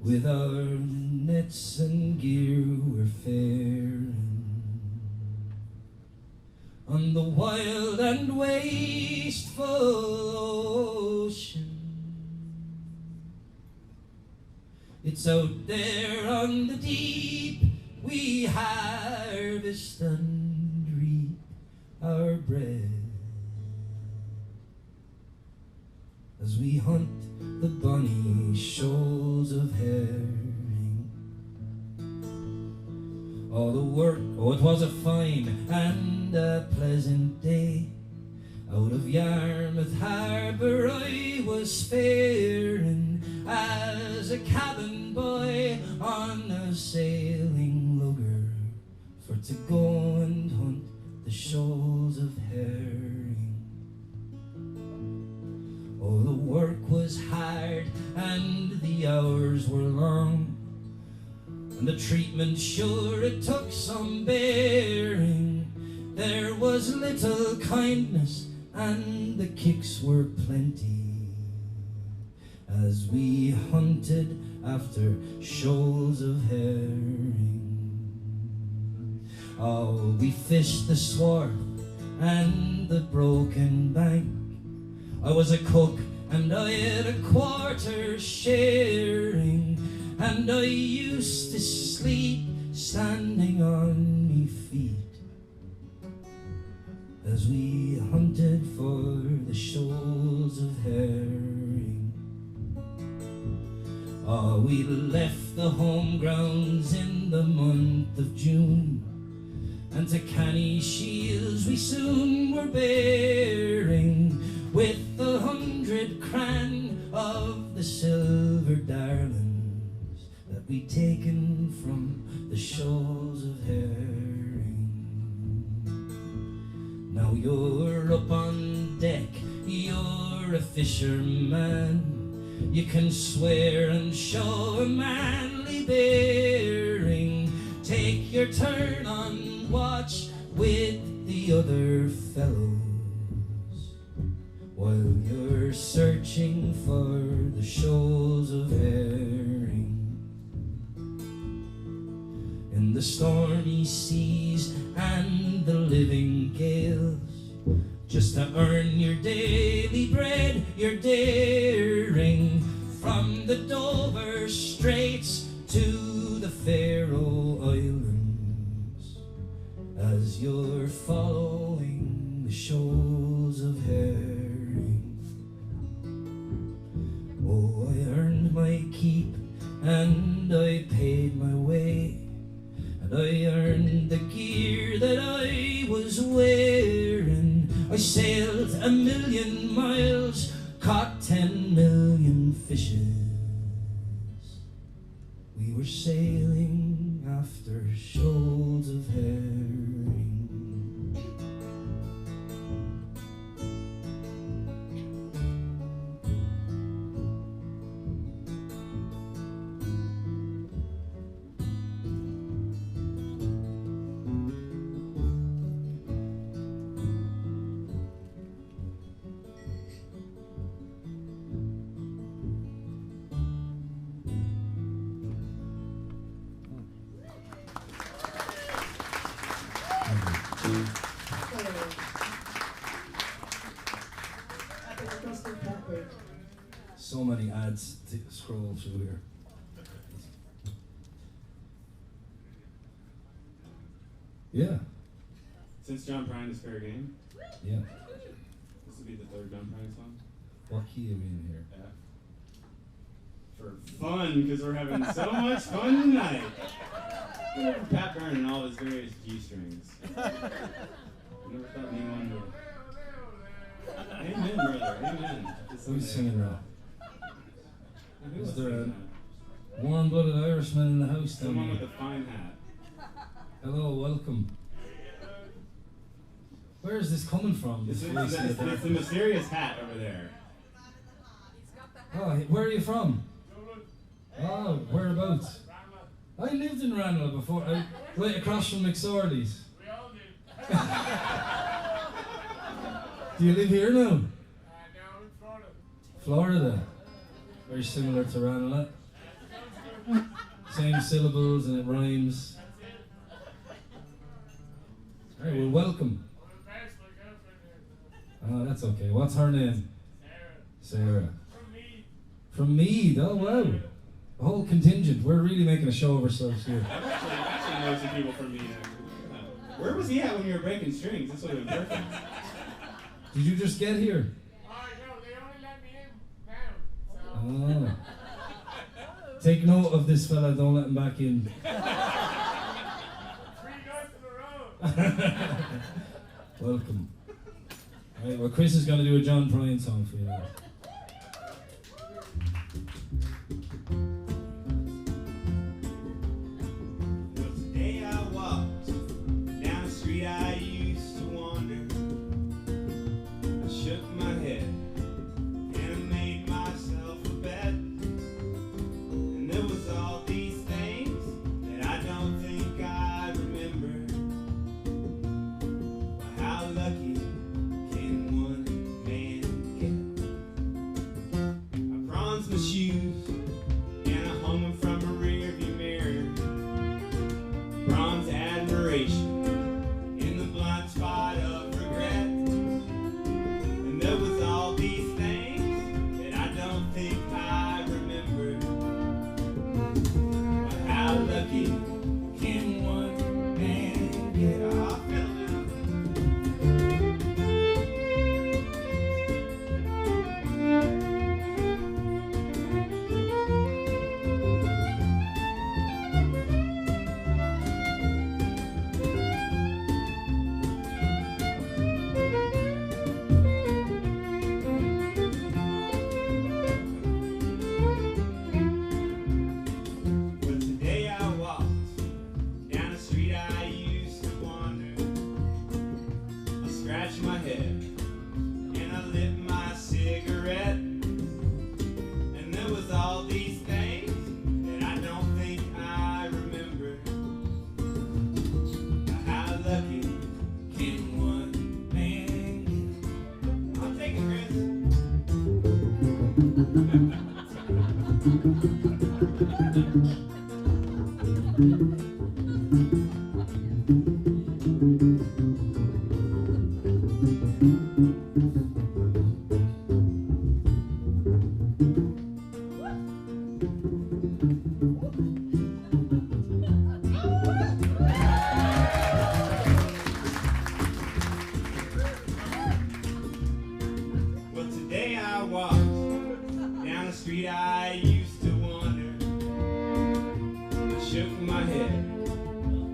With our nets and gear we're faring on the wild and wasteful ocean. It's out there on the deep we harvest and reap our bread as we hunt the bonny shoals of herring. All the work, oh it was a fine and a pleasant day. Out of Yarmouth Harbour I was faring as a cabin boy on a sailing lugger for to go and hunt the shoals of herring. Oh, the work was hard and the hours were long, and the treatment sure it took some bearing. There was little kindness and the kicks were plenty as we hunted after shoals of herring. Oh, we fished the swarf and the broken bank. I was a cook and I had a quarter sharing, and I used to sleep standing on me feet as we hunted for the shoals of herring. Oh, we left the home grounds in the month of June, and to Canny Shields we soon were bearing, with 100 cran of the silver darlings that that we'd taken from the shoals of herring. Now you're up on deck, you're a fisherman. You can swear and show a manly bearing. Take your turn on watch with the other fellows while you're searching for the shoals of herring. In the stormy seas and the living gales, just to earn your daily bread, you're daring from the Dover Straits to the Faroe Islands, as you're following the shoals of herring. Oh, I earned my keep and I paid my way, and I earned the gear that I was wearing. I sailed 1,000,000 miles, caught 10,000,000 fishes. We were sailing after shoals of herring. So many ads to scroll through here. Yeah, Since John Prine is fair game, yeah. this will be the third John Prine song. What key are we in here? Yeah. For fun, because we're having so much fun tonight. Pat Byrne and all his various G strings. I never thought anyone would. Amen, brother. Amen. Who's singing that? Who Is was there singing a warm-blooded Irishman in the house that? down Someone here? with a fine hat. Hello, welcome. Where is this coming from? It's This the, voice in the it's dark? the mysterious hat over there. Oh, where are you from? Oh, whereabouts? I lived in Ranelagh before. Right across from McSorley's. Do you live here now? No, in Florida. Florida. Very similar to Ranelagh. Same syllables and it rhymes. Alright, well, welcome. Oh, that's okay. What's her name? Sarah. From Meath. Oh, wow. A whole contingent. We're really making a show of ourselves here. I've actually known some people from me. Where was he at when you were breaking strings? This would have been perfect. Did you just get here? No, they only let me in now. So. Oh. Take note of this fella, don't let him back in. 3 guys in a row. Welcome. Alright, well, Chris is going to do a John Prine song for you now. Well, today I walked down the street I used to wander. I shook my head and I made myself a bet. And there was all these things that I don't think I remember. Well, how lucky can one man get? I bronzed my shoes and I hung them from a rearview mirror. Bronze admiration in the blind spot of regret. And there was all these things that I don't think I remember. But how lucky can one man get? Oh, I feel it. Well, Well, today I walked down the street I used to wander. I shook my head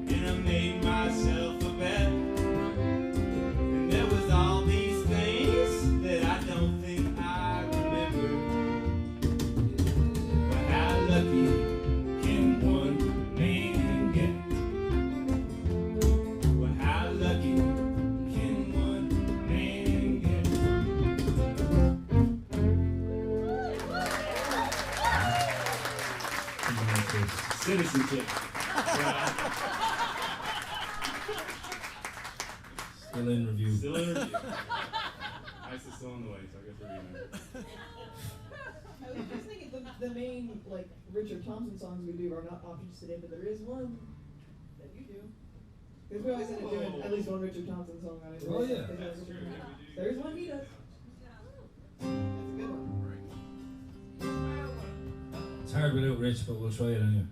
and I made myself a bet. And there was all these things that I don't think I remember. But how lucky can one man get? Well, how lucky can one man get? Citizenship. Still in review. Still in review. Ice is still on the way, so I guess we're reviewing it. I was just thinking the main like Richard Thompson songs we do are not options today, but there is one that you do. Because we always end up doing at least one Richard Thompson song on it. Oh, yeah. There's one he does. That's a good one. It's hard without Rich, but we'll try it anyway.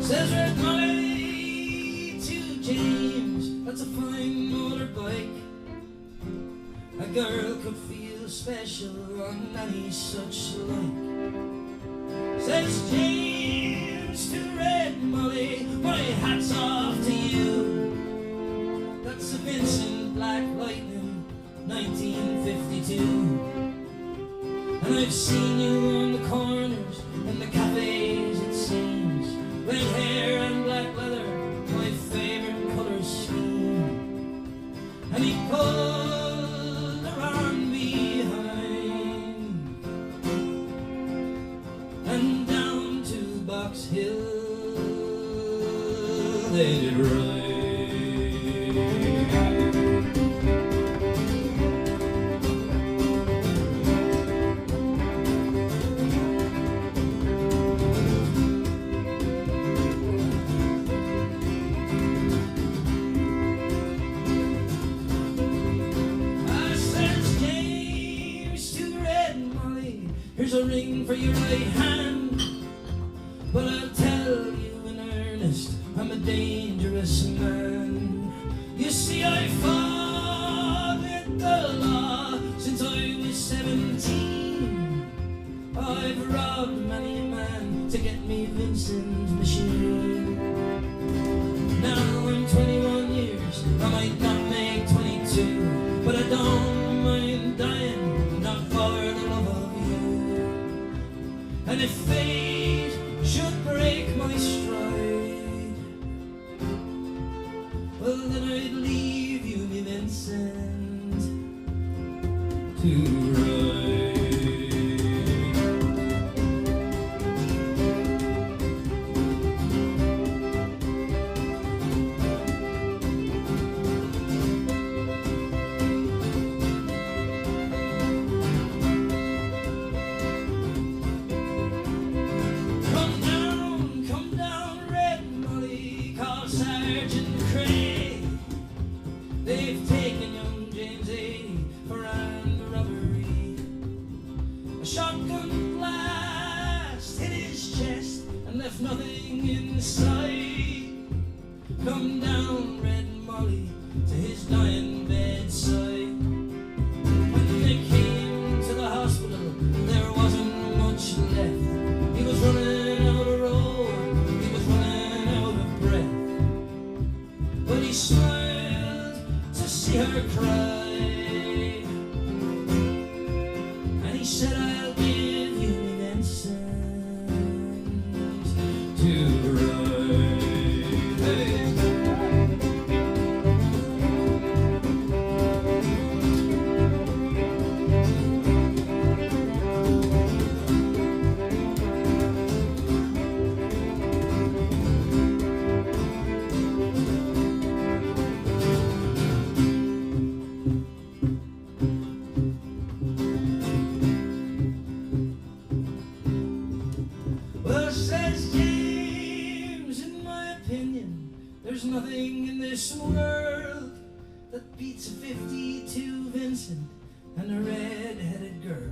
Says Red Molly to James, that's a fine motorbike. A girl could feel special on any such like. Says James to Red Molly, my hat's off to you. That's a Vincent Black Lightning, 1952. And I've seen you on the corners and the cafes, it seems. Red hair and black leather, my favorite color scheme. And he pulled around behind and down to Box Hill they did ride. Here's a ring for your right hand, but I'll tell you in earnest, I'm a dangerous man. You see, I fought with the law since I was 17. I've robbed many a man to get me Vincent's machine. Now I'm 21 years, I might not make 22, but I don't mind dying, not for the love of you. And if fate should break my stride, well then I'd leave you, me Vincent, to ride. Come down, Red Molly, call Sergeant Craig. They've taken young James A. for armed robbery. A shotgun blast hit his chest and left nothing inside. Come down, Red Molly, to his dying bedside. When they came to the hospital, there wasn't much left. He was running out of road, he was running out of breath. But he smiled to see her cry, and he said, I'll give you an Vincent to ride. Hey. There's nothing in this world that beats a 52 Vincent and a red-headed girl.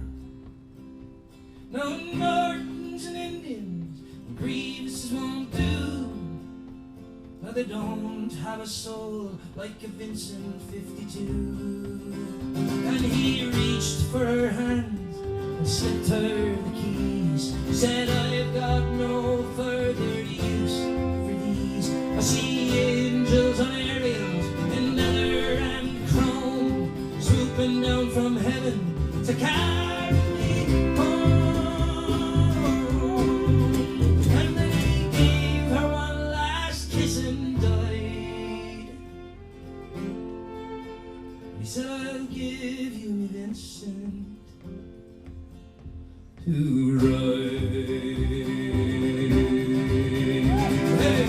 No Nortons and Indians and Grievuses won't do. No, they don't have a soul like a Vincent 52. And he reached for her hands and slipped her the keys. Said, I've got no further use for these. I see angels on aerials in leather and chrome, swooping down from heaven to carry me home. And then he gave her one last kiss and died. He said, I'll give you me Vincent to ride. Hey!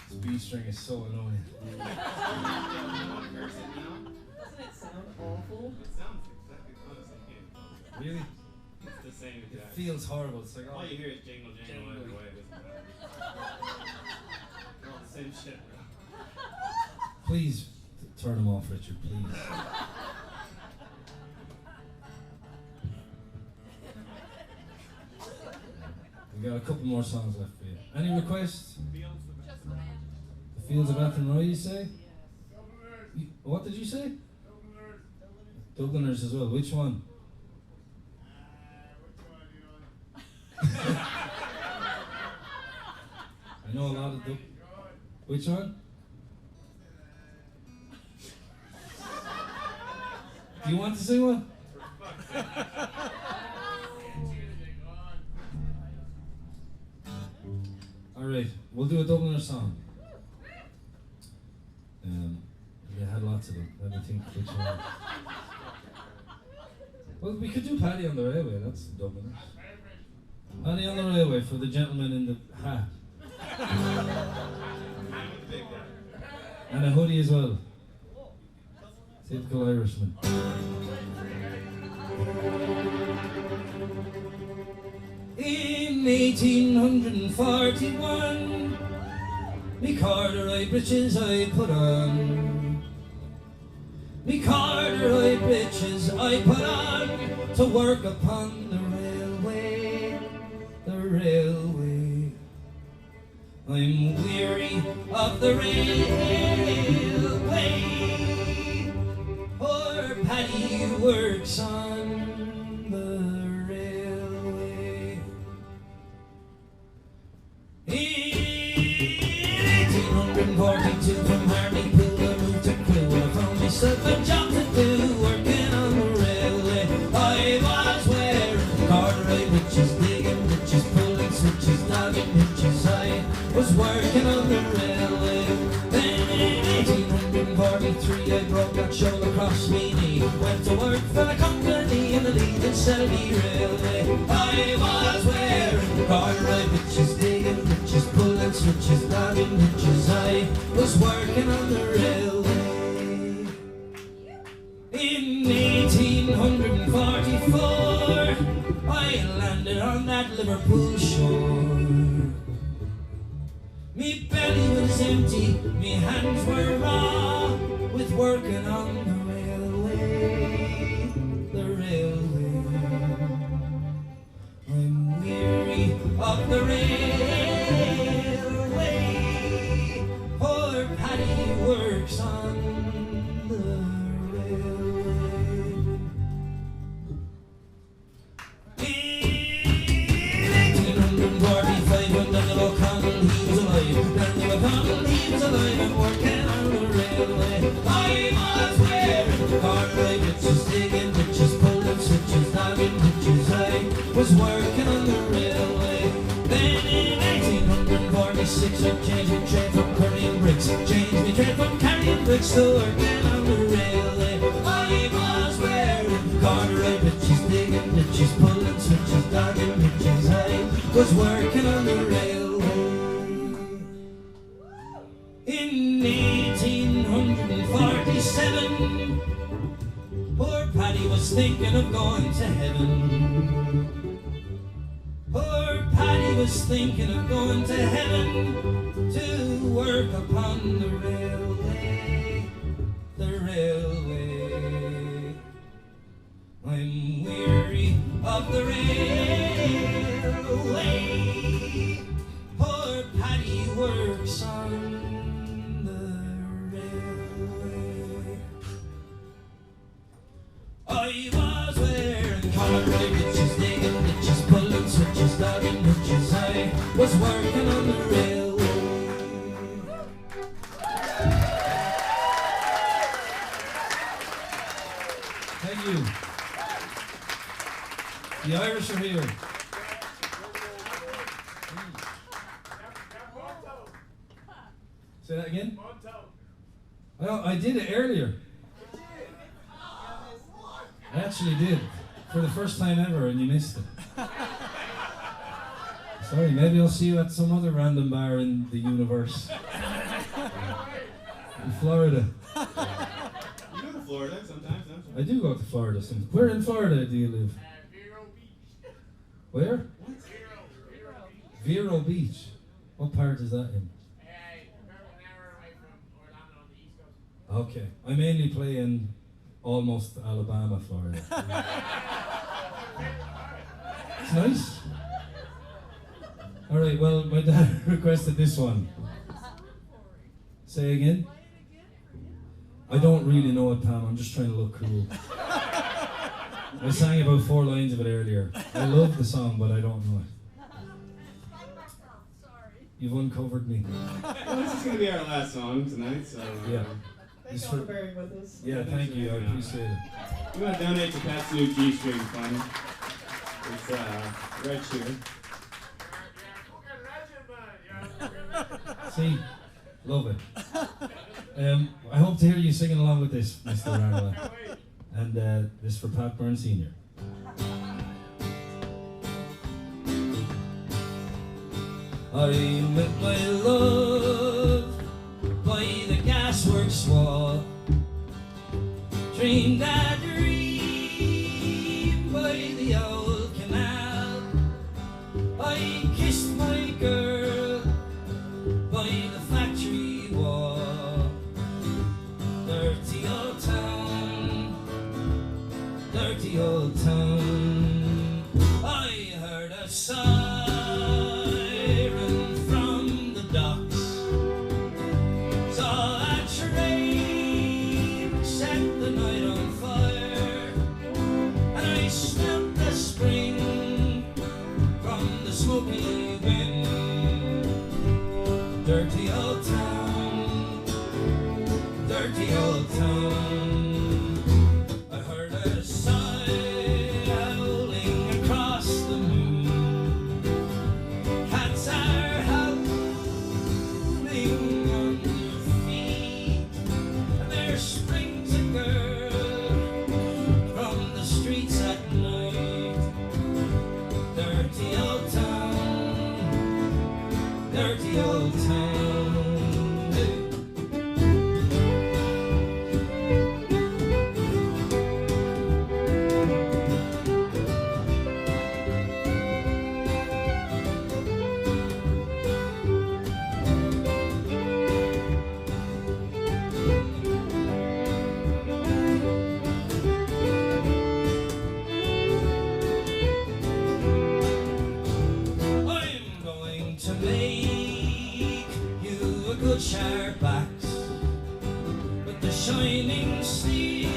This B string is so annoying. One person now. Doesn't it sound awful? It sounds exactly honestly. Really? It's the same It exact. feels horrible. It's like, All you hear is jingle jangle either way. It doesn't matter. They're all the same shit, bro. please turn them off, Richard, please. We got a couple more songs left for you. Any requests? The Fields of Athenry, you say? What did you say? Dubliners as well. Which one? I know a lot of Which one? Do you want to sing one? Alright, we'll do a Dubliner song. We had lots of them. Let me think which one. Well, we could do Paddy on the Railway, that's the Dubliners. Paddy on the Railway for the gentleman in the hat. And a hoodie as well. Typical Irishman. In 1841, me corduroy breeches I put on. Me corduroy breeches I put on to work upon the railway, the railway. I'm weary of the railway. Poor Paddy works on the railway. In 1842 from Hartlepool I moved to Crewe. I found myself a job to do, working on the railway. I was wearing corduroy breeches, digging ditches, pulling switches, dogging hitches. I was working on the railway. Then in 1843 I broke that shoulder across me knee. Went to work for the company in the Leeds and Selby Railway. I was wearing corduroy breeches, digging ditches, pulling switches, dogging hitches. I was working on the railway. In 1844 I landed on that Liverpool shore. Me belly was empty, me hands were raw with working on the railway, the railway. I'm weary of the railway. Poor Paddy works on the railway. In 1845 when Daniel O'Connell he was alive. Daniel O'Connell he was alive and working on the railway. I was wearing corduroy breeches, digging ditches, pulling switches, dogging hitches. I was was working on the railway. Then in 1846 I changed my trade from carrying bricks. Changed my trade from carrying bricks to working on the railway. I was wearing corduroy breeches, digging ditches, pulling switches, dogging hitches. I was working on the railway. In 1847, poor Paddy was thinking of going to heaven. Poor Paddy was thinking of going to heaven to work upon the railway, the railway. I'm weary of the railway. Poor Paddy works on the railway. I was wearing corduroy breeches, digging ditches, pulling switches, dogging hitches. I was working on the railway. Thank you. The Irish are here. Say that again? Well, I did it earlier. I actually did. For the first time ever, and you missed it. Sorry, maybe I'll see you at some other random bar in the universe. In Florida. You go to Florida sometimes, don't you? I do go to Florida sometimes. Where in Florida do you live? Vero Beach. Where? Vero Beach. What part is that in? About an hour away from Orlando on the East Coast. Okay. I mainly play in almost Alabama, Florida. It's nice. Alright, well, my dad requested this one. Say again? I don't really know it, Pam. I'm just trying to look cool. I sang about 4 lines of it earlier. I love the song, but I don't know it. You've uncovered me. Well, this is going to be our last song tonight, so... Yeah. Thank y'all for bearing with us. Yeah, thank you. I appreciate it. We want to donate to Pat's new G-string fund. It's right here. See? Love it. I hope to hear you singing along with this, Mr. Randall. And this is for Pat Byrne Sr. I met my love by the gasworks wall. Dreamed a dream by the old canal. I kissed my girl by the factory wall. Dirty old town, dirty old town. I heard a siren from the docks. Saw a train set the night on fire, and I smelt the spring from the smoky wind. Dirty old town, dirty old town. I heard a sigh howling across the moon. Cats are howling on their feet, and there springs a girl from the streets at night. Dirty old town, dirty old town. I'm going to make you a good sharp axe with the shining steel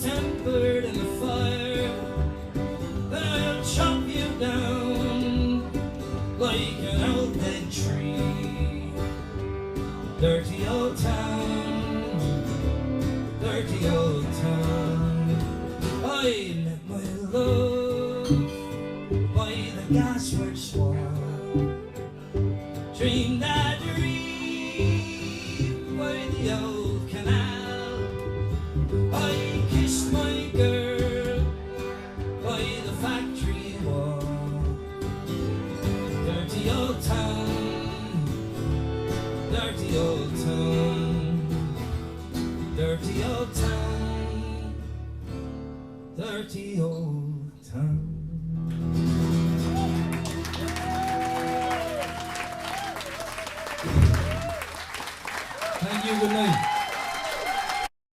tempered in the fire. Then I'll chop you down like an old dead tree. Dirty old town, dirty old town. I met my love the old canal. I kissed my girl by the factory wall. Dirty old town, dirty old town, dirty old town, dirty old town. Thank you, good night.